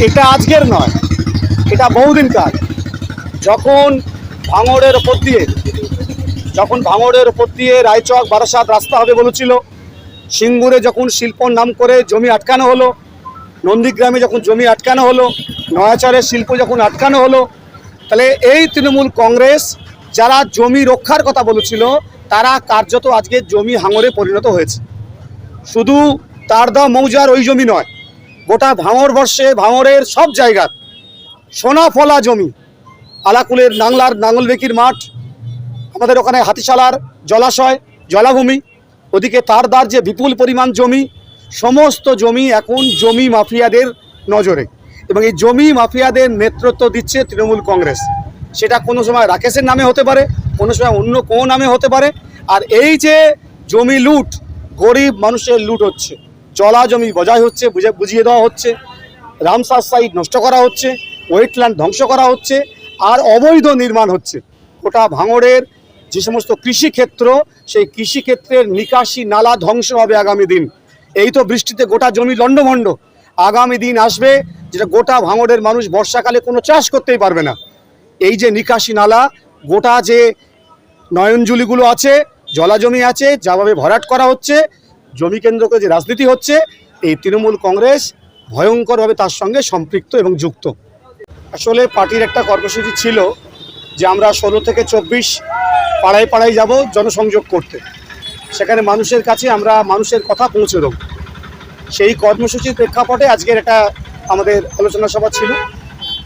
এটা আজকের নয়, এটা বহুদিনকার। যখন ভাঙড়ের ওপর দিয়ে রায়চক বারাসাত রাস্তা হবে বলেছিল, সিঙ্গুরে যখন শিল্পর নাম করে জমি আটকানো হলো, নন্দীগ্রামে যখন জমি আটকানো হলো, নয়াচরের শিল্প যখন আটকানো হলো, তাহলে এই তৃণমূল কংগ্রেস যারা জমি রক্ষার কথা বলেছিল তারা কার্যত আজকে জমি হাঙরে পরিণত হয়েছে। শুধু তারদা মৌজার ওই জমি নয়, গোটা ভাঙড়বর্ষে ভাঙড়ের সব জায়গার সোনা ফলা জমি, আলাকুলের নাংলার নাঙ্গলবেকির মাঠ, আমাদের ওখানে হাতিশালার জলাশয় জলাভূমি, ওদিকে তারদার যে বিপুল পরিমাণ জমি, সমস্ত জমি এখন জমি মাফিয়াদের নজরে, এবং এই জমি মাফিয়াদের নেতৃত্ব দিচ্ছে তৃণমূল কংগ্রেস। সেটা কোনো সময় রাকেশের নামে হতে পারে, কোনো সময় অন্য কোনো নামে হতে পারে। আর এই যে জমি লুট, গরিব মানুষের লুট হচ্ছে, জলা জমি বজায় হচ্ছে, বুঝিয়ে দেওয়া হচ্ছে, রামসার সাইট নষ্ট করা হচ্ছে, ওয়েটল্যান্ড ধ্বংস করা হচ্ছে, আর অবৈধ নির্মাণ হচ্ছে। গোটা ভাঙড়ের যে সমস্ত কৃষিক্ষেত্র, সেই কৃষিক্ষেত্রের নিকাশি নালা ধ্বংস হবে আগামী দিন। এই তো বৃষ্টিতে গোটা জমি লণ্ডভণ্ড, আগামী দিন আসবে যেটা গোটা ভাঙড়ের মানুষ বর্ষাকালে কোনো চাষ করতেই পারবে না। এই যে নিকাশি নালা, গোটা যে নয়নজুলিগুলো আছে, জলাজমি আছে, যাভাবে ভরাট করা হচ্ছে, জমি কেন্দ্র করে যে রাজনীতি হচ্ছে, এই তৃণমূল কংগ্রেস ভয়ঙ্করভাবে তার সঙ্গে সম্পৃক্ত এবং যুক্ত। আসলে পার্টির একটা কর্মসূচি ছিল যে আমরা 16 থেকে 24 পাড়ায় পাড়ায় যাব জনসংযোগ করতে, সেখানে মানুষের কাছে আমরা মানুষের কথা পৌঁছে দেব। সেই কর্মসূচির প্রেক্ষাপটে আজকের একটা আমাদের আলোচনা সভা ছিল।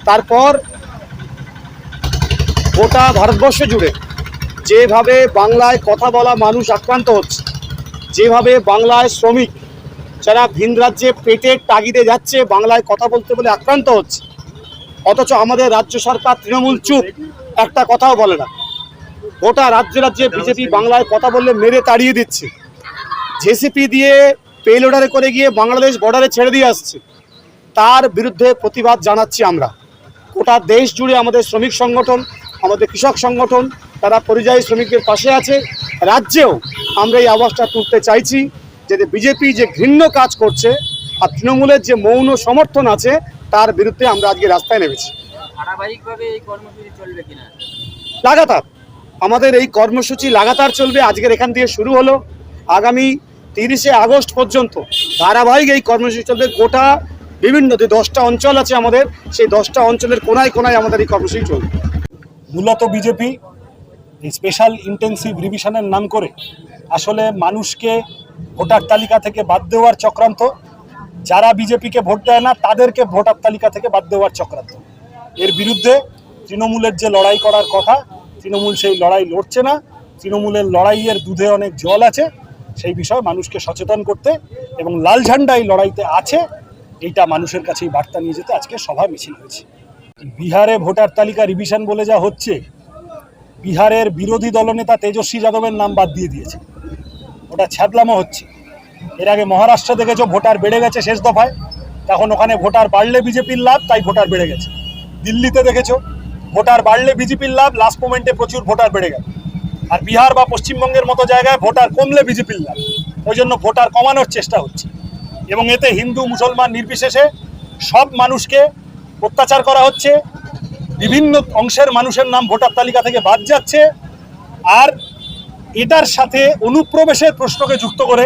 তারপর গোটা ভারতবর্ষ জুড়ে যেভাবে বাংলায় কথা বলা মানুষ আক্রান্ত হচ্ছে, যেভাবে বাংলায় শ্রমিক যারা ভিন রাজ্যে পেটের তাগিদে যাচ্ছে বাংলায় কথা বলতে বলে আক্রান্ত হচ্ছে, অথচ আমাদের রাজ্য সরকার তৃণমূল চুপ, একটা কথাও বলে না। গোটা রাজ্যে রাজ্যে বিজেপি বাংলায় কথা বললে মেরে তাড়িয়ে দিচ্ছে, জেসিপি দিয়ে পেলোডারে করে গিয়ে বাংলাদেশ বর্ডারে ছেড়ে দিয়ে আসছে। তার বিরুদ্ধে প্রতিবাদ জানাচ্ছি আমরা। গোটা দেশ জুড়ে আমাদের শ্রমিক সংগঠন, আমাদের কৃষক সংগঠন, তারা পরিযায়ী শ্রমিকদের পাশে আছে। রাজ্যেও আমরা এই আওয়াজটা তুলতে চাইছি যে বিজেপি যে ঘৃণ্য কাজ করছে আর তৃণমূলের যে মৌন সমর্থন আছে, তার বিরুদ্ধে আমরা আজকে রাস্তায় নেমেছি। ধারাবাহিকভাবে এই কর্মসূচি চলবে কিনা? লাগাতার আমাদের এই কর্মসূচি লাগাতার চলবে। আজকের এখান থেকে শুরু হলো, আগামী 30শে আগস্ট পর্যন্ত ধারাবাহিক এই কর্মসূচি চলবে। গোটা বিভিন্ন যে 10টা অঞ্চল আছে আমাদের, সেই 10টা অঞ্চলের কোনায় কোনায় আমাদের এই কর্মসূচি চলবে। মূলত বিজেপি এই স্পেশাল ইন্টেন্সিভ রিভিশনের নাম করে আসলে মানুষকে ভোটার তালিকা থেকে বাদ দেওয়ার চক্রান্ত, যারা বিজেপিকে ভোট দেয় না তাদেরকে ভোটার তালিকা থেকে বাদ দেওয়ার চক্রান্ত। এর বিরুদ্ধে তৃণমূলের যে লড়াই করার কথা, তৃণমূল সেই লড়াই লড়ছে না। তৃণমূলের লড়াইয়ের দুধে অনেক জল আছে, সেই বিষয়ে মানুষকে সচেতন করতে এবং লাল ঝান্ডা এই লড়াইতে আছে, এইটা মানুষের কাছেই বার্তা নিয়ে যেতে আজকে সভা মিছিল হয়েছে। বিহারে ভোটার তালিকা রিভিশন বলে যা হচ্ছে, বিহারের বিরোধী দলনেতা তেজস্বী যাদবের নাম বাদ দিয়ে দিয়েছে, ওটা ছ্যাদলামো হচ্ছে। এর আগে মহারাষ্ট্র দেখেছো ভোটার বেড়ে গেছে শেষ দফায়, তখন ওখানে ভোটার বাড়লে বিজেপির লাভ, তাই ভোটার বেড়ে গেছে। দিল্লিতে দেখেছো ভোটার বাড়লে বিজেপির লাভ, লাস্ট মোমেন্টে প্রচুর ভোটার বেড়ে গেল। আর বিহার বা পশ্চিমবঙ্গের মতো জায়গায় ভোটার কমলে বিজেপির লাভ, ওই জন্য ভোটার কমানোর চেষ্টা হচ্ছে। এবং এতে হিন্দু মুসলমান নির্বিশেষে সব মানুষকে অত্যাচার করা হচ্ছে, বিভিন্ন অংশের মানুষের নাম ভোটার তালিকা থেকে বাদ যাচ্ছে। আর এটার সাথে অনুপ্রবেশের প্রশ্নকে যুক্ত করে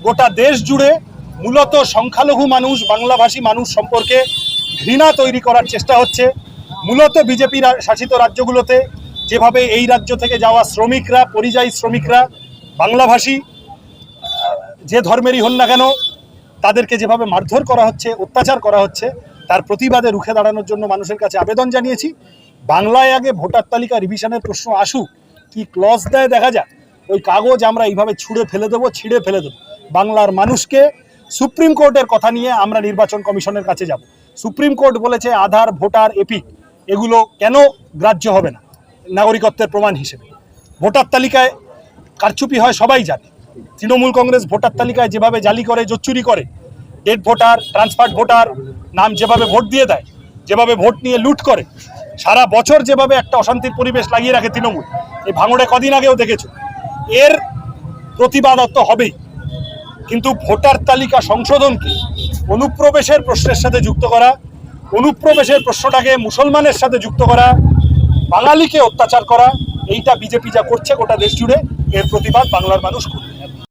গোটা দেশ জুড়ে মূলত সংখ্যালঘু মানুষ, বাংলাভাষী মানুষ সম্পর্কে ঘৃণা তৈরি করার চেষ্টা হচ্ছে। মূলত বিজেপি শাসিত রাজ্যগুলোতে যেভাবে এই রাজ্য থেকে যাওয়া শ্রমিকরা, পরিযায়ী শ্রমিকরা, বাংলাভাষী যে ধর্মেরই হন না কেন, তাদেরকে যেভাবে মারধর করা হচ্ছে, অত্যাচার করা হচ্ছে, তার প্রতিবাদে রুখে দাঁড়ানোর জন্য মানুষের কাছে আবেদন জানিয়েছি। বাংলায় আগে ভোটার তালিকা রিভিশনের প্রশ্ন আসুক, কি ক্লজ দেয় দেখা যাক। ওই কাগজ আমরা এইভাবে ছিঁড়ে ফেলে দেবো। বাংলার মানুষকে সুপ্রিম কোর্টের কথা নিয়ে আমরা নির্বাচন কমিশনের কাছে যাব। সুপ্রিম কোর্ট বলেছে আধার, ভোটার, এপিক এগুলো কেন গ্রাহ্য হবে না নাগরিকত্বের প্রমাণ হিসেবে। ভোটার তালিকায় কারচুপি হয় সবাই জানে। তৃণমূল কংগ্রেস ভোটার তালিকায় যেভাবে জালি করে, জোচ্চুরি করে, ডেড ভোটার, ট্রান্সফার্ড ভোটার নাম যেভাবে ভোট দিয়ে দেয়, যেভাবে ভোট নিয়ে লুট করে, সারা বছর যেভাবে একটা অশান্তির পরিবেশ লাগিয়ে রাখে তৃণমূল, এই ভাঙড়ে কদিন আগেও দেখেছো। এর প্রতিবাদ তো হবেই, কিন্তু ভোটার তালিকা সংশোধনকে অনুপ্রবেশের প্রশ্নের সাথে যুক্ত করা অনুপ্রবেশের প্রশ্নটাকে মুসলমানের সাথে যুক্ত করা, বাঙালিকে অত্যাচার করা, এইটা বিজেপি যা করছে গোটা দেশ জুড়ে, এর প্রতিবাদ বাংলার মানুষ করবে।